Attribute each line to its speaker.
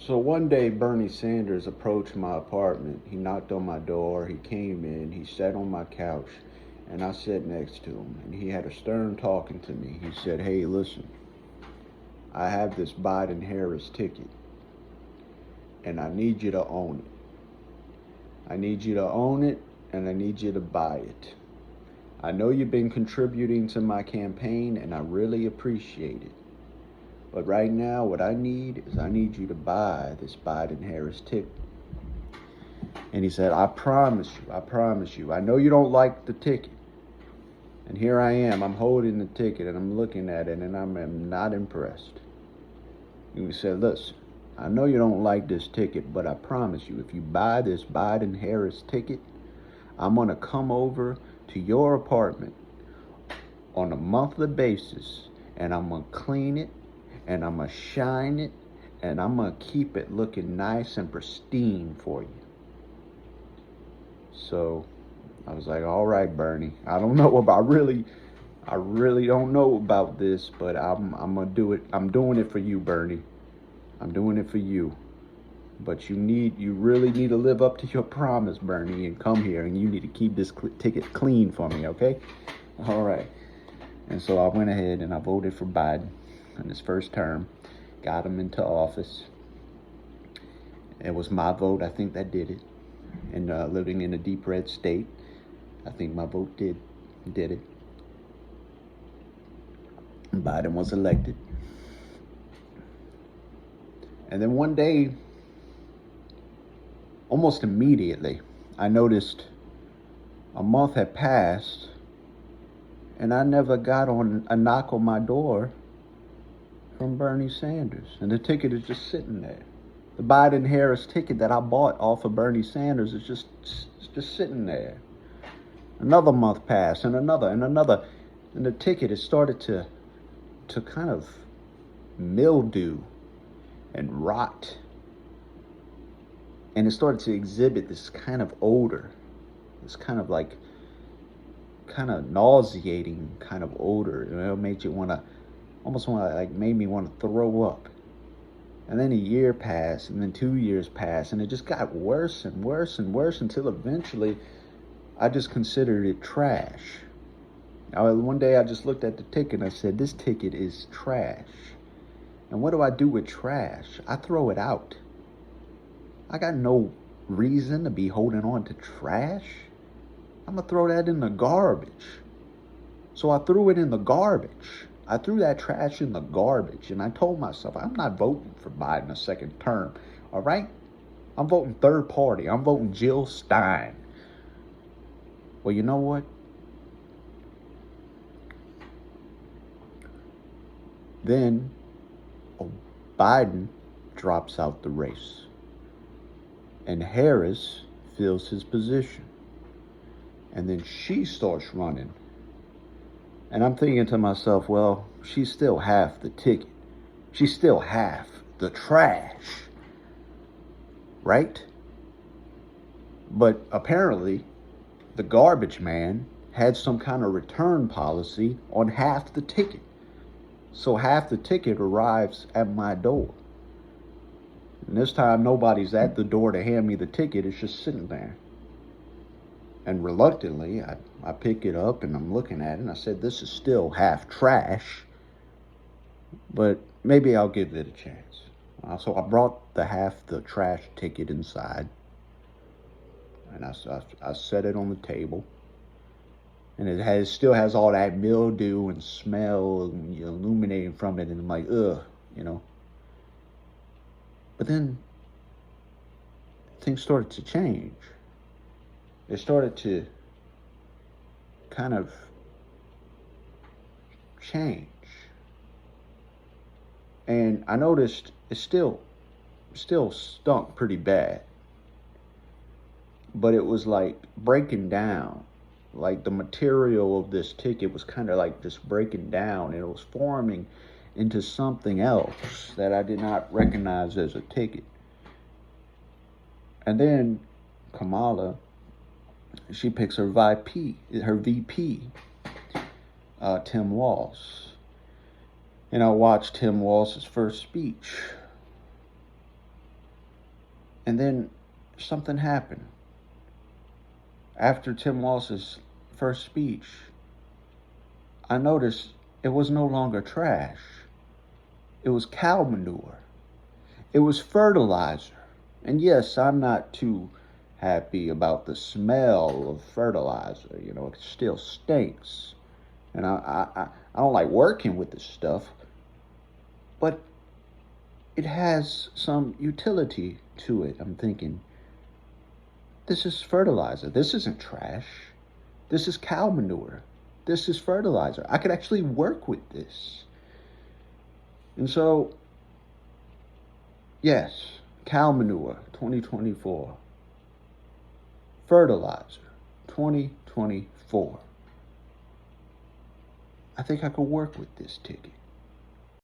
Speaker 1: So one day, Bernie Sanders approached my apartment. He knocked on my door. He came in. He sat on my couch, and I sat next to him. And he had a stern talking to me. He said, "Hey, listen, I have this Biden-Harris ticket, and I need you to own it. I need you to own it, and I need you to buy it. I know you've been contributing to my campaign, and I really appreciate it. But right now, what I need is I need you to buy this Biden-Harris ticket." And he said, I promise you, I know you don't like the ticket. And here I am, I'm holding the ticket and I'm looking at it and I'm not impressed. And he said, "Listen, I know you don't like this ticket, but I promise you, if you buy this Biden-Harris ticket, I'm going to come over to your apartment on a monthly basis and I'm going to clean it and I'm going to shine it and I'm going to keep it looking nice and pristine for you." So I was like, "All right, Bernie, I don't know about I really don't know about this, but I'm gonna do it. I'm doing it for you, Bernie. I'm doing it for you. But you really need to live up to your promise, Bernie, and come here and you need to keep this ticket clean for me, okay?" All right. And so I went ahead and I voted for Biden in his first term, got him into office. It was my vote, I think, that did it. And living in a deep red state, I think my vote did it. Biden was elected. And then one day, almost immediately, I noticed a month had passed and I never got on a knock on my door from Bernie Sanders. And the ticket is just sitting there. The Biden-Harris ticket that I bought off of Bernie Sanders is just sitting there. Another month passed and another. And the ticket has started to kind of mildew and rot. And it started to exhibit this kind of odor, this kind of nauseating kind of odor. It made you made me want to throw up. And then a year passed, and then 2 years passed, and it just got worse and worse and worse until eventually I just considered it trash. One day I just looked at the ticket and I said, "This ticket is trash." And what do I do with trash? I throw it out. I got no reason to be holding on to trash. I'm going to throw that in the garbage. So I threw it in the garbage. I threw that trash in the garbage. And I told myself, I'm not voting for Biden a second term. All right? I'm voting third party. I'm voting Jill Stein. Well, you know what? Then Biden drops out the race. And Harris fills his position. And then she starts running. And I'm thinking to myself, well, she's still half the ticket. She's still half the trash. Right? But apparently, the garbage man had some kind of return policy on half the ticket. So half the ticket arrives at my door. And this time, nobody's at the door to hand me the ticket. It's just sitting there. And reluctantly, I pick it up and I'm looking at it and I said, "This is still half trash, but maybe I'll give it a chance." So I brought the trash ticket inside and I set it on the table. And it still has all that mildew and smell illuminating from it. And I'm like, ugh, But then things started to change. It started to kind of change. And I noticed it still stunk pretty bad. But it was like breaking down. Like the material of this ticket was kind of like just breaking down, and it was forming into something else that I did not recognize as a ticket. And then Kamala, she picks her VP, Tim Walz. And I watched Tim Walz's first speech. And then something happened. After Tim Walz's first speech, I noticed it was no longer trash. It was cow manure. It was fertilizer. And yes, I'm not too happy about the smell of fertilizer. You know, it still stinks. And I don't like working with this stuff. But it has some utility to it. I'm thinking, this is fertilizer. This isn't trash. This is cow manure. This is fertilizer. I could actually work with this. And so, yes, cow manure 2024. Fertilizer 2024. I think I could work with this ticket.